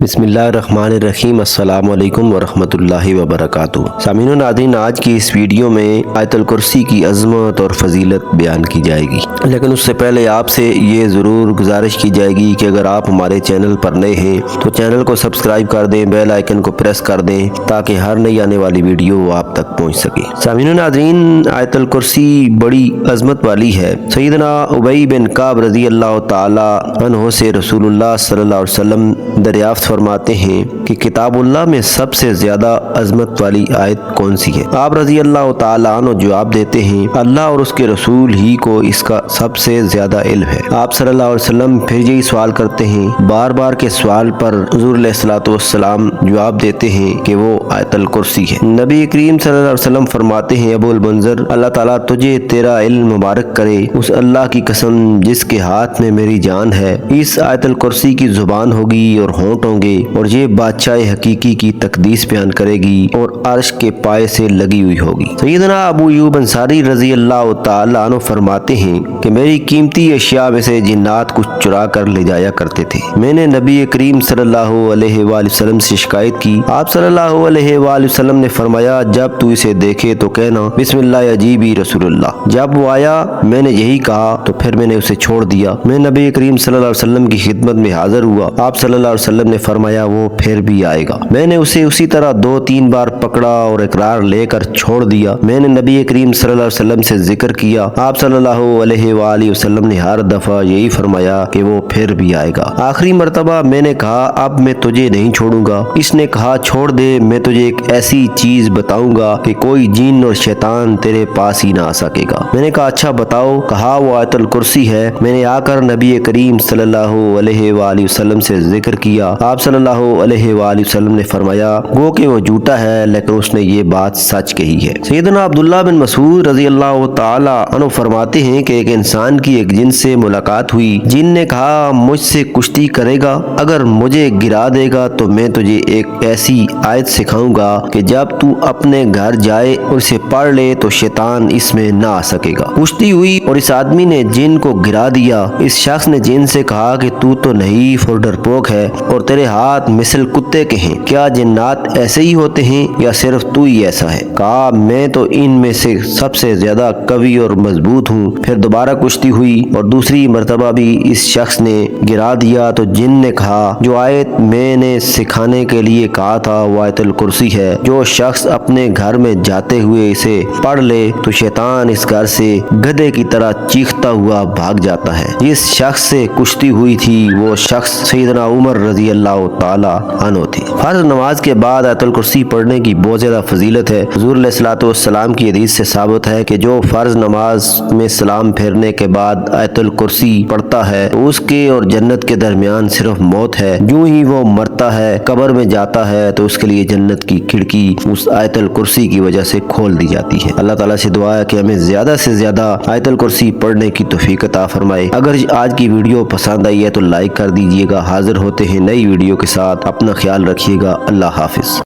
بسم اللہ الرحمن الرحیم۔ السلام علیکم ورحمۃ اللہ وبرکاتہ۔ سامعین و ناظرین، آج کی اس ویڈیو میں آیت الکرسی کی عظمت اور فضیلت بیان کی جائے گی، لیکن اس سے پہلے آپ سے یہ ضرور گزارش کی جائے گی کہ اگر آپ ہمارے چینل پر نئے ہیں تو چینل کو سبسکرائب کر دیں، بیل آئیکن کو پریس کر دیں تاکہ ہر نئی آنے والی ویڈیو آپ تک پہنچ سکے۔ سامعین و ناظرین، آیت الکرسی بڑی عظمت والی ہے۔ سیدنا ابی بن کعب رضی اللہ تعالی عنہ سے رسول اللہ صلی اللہ علیہ وسلم دریافت فرماتے ہیں کہ کتاب اللہ میں سب سے زیادہ عظمت والی آیت کون سی ہے؟ آپ رضی اللہ تعالی عنہ جواب دیتے ہیں، اللہ اور اس کے رسول ہی کو اس کا سب سے زیادہ علم ہے۔ آپ صلی اللہ علیہ وسلم پھر یہی سوال کرتے ہیں۔ بار بار کے سوال پر حضور علیہ الصلوۃ والسلام جواب دیتے ہیں کہ وہ آیت الکرسی ہے۔ نبی کریم صلی اللہ علیہ وسلم فرماتے ہیں، ابو المنذر، اللہ تعالیٰ تجھے تیرا علم مبارک کرے، اس اللہ کی قسم جس کے ہاتھ میں میری جان ہے، اس آیت الکرسی کی زبان ہوگی اور ہونٹ ہوں گے اور یہ بادشاہ حقیقی کی تقدیس بیان کرے گی اور عرش کے پائے سے لگی ہوئی ہوگی۔ سیدنا ابو ایوب انصاری رضی اللہ تعالی عنہ فرماتے ہیں کہ میری قیمتی اشیاء میں سے جنات کچھ چرا کر لے جایا کرتے تھے۔ میں نے نبی کریم صلی اللہ علیہ وآلہ وسلم سے شکایت کی۔ آپ صلی اللہ علیہ وآلہ وسلم نے فرمایا، جب تو اسے دیکھے تو کہنا بسم اللہ عجیبی رسول اللہ۔ جب وہ آیا میں نے یہی کہا تو پھر میں نے اسے چھوڑ دیا۔ میں نبی کریم صلی اللہ علیہ وسلم کی خدمت میں حاضر ہوا۔ آپ صلی اللہ علیہ وسلم نے فرمایا وہ پھر بھی آئے گا۔ میں نے اسے اسی طرح 2-3 بار پکڑا اور اقرار لے کر چھوڑ دیا۔ میں نے نبی کریم صلی اللہ علیہ وسلم سے ذکر کیا۔ آپ صلی اللہ علیہ وآلہ وسلم نے ہر دفعہ یہی فرمایا کہ وہ پھر بھی آئے گا۔ آخری مرتبہ میں نے کہا اب میں تجھے نہیں چھوڑوں گا۔ اس نے کہا چھوڑ دے، میں تجھے ایک ایسی چیز بتاؤں گا کہ کوئی جن اور شیطان تیرے پاس ہی نہ آ سکے گا۔ میں نے کہا اچھا بتاؤ۔ کہا وہ آیت الکرسی ہے۔ میں نے آ کر نبی کریم صلی اللہ علیہ وآلہ وسلم سے ذکر کیا۔ آپ صلی اللہ علیہ وآلہ وسلم نے فرمایا گو کہ وہ جھوٹا ہے لیکن اس نے یہ بات سچ کہی ہے۔ سیدنا عبداللہ بن مسعود رضی اللہ تعالی عنہ فرماتے ہیں کہ ایک انسان کی ایک جن سے ملاقات ہوئی۔ جن نے کہا مجھ سے کشتی کرے گا، اگر مجھے گرا دے گا تو میں تجھے ایک ایسی آیت سکھاؤں گا کہ جب تو اپنے گھر جائے اور اسے پڑھ لے تو شیطان اس میں نہ آ سکے گا۔ کشتی ہوئی اور اس آدمی نے جن کو گرا دیا۔ اس شخص نے جن سے کہا کہ تو نہیں ڈرپوک ہے اور تیرے ہاتھ مثل کتے کے ہیں، کیا جنات ایسے ہی ہوتے ہیں یا صرف تو ہی ایسا ہے؟ کہا میں تو ان میں سے سب سے زیادہ قوی اور مضبوط ہوں۔ پھر دوبارہ کشتی ہوئی اور دوسری مرتبہ بھی اس شخص نے گرا دیا تو جن نے کہا جو آیت میں نے سکھانے کے لیے کہا تھا وہ آیت الکرسی ہے، جو شخص اپنے گھر میں جاتے ہوئے اسے پڑھ لے تو شیطان اس گھر سے گدھے کی طرح چیختا ہوا بھاگ جاتا ہے۔ جس شخص سے کشتی ہوئی تھی وہ شخص سیدنا عمر رضی اللہ تعالی عنہ تھے۔ فرض نماز کے بعد آیت الکرسی پڑھنے کی بہت زیادہ فضیلت ہے۔ حضور علیہ الصلوۃ والسلام کی حدیث سے ثابت ہے کہ جو فرض نماز میں سلام پھیرنے کے بعد آیت الکرسی پڑھتا ہے تو اس کے اور جنت کے درمیان صرف موت ہے۔ جو ہی وہ مرتا ہے قبر میں جاتا ہے تو اس کے لیے جنت کی کھڑکی اس آیت الکرسی کی وجہ سے کھول دی جاتی ہے۔ اللہ تعالیٰ سے دعا ہے کہ ہمیں زیادہ سے زیادہ آیت الکرسی پڑھنے کی توفیق عطا فرمائے۔ اگر آج کی ویڈیو پسند آئی ہے تو لائک کر دیجیے گا۔ حاضر ہوتے ہیں نئی ویڈیو کے ساتھ، اپنا خیال رکھیے گا۔ اللہ حافظ۔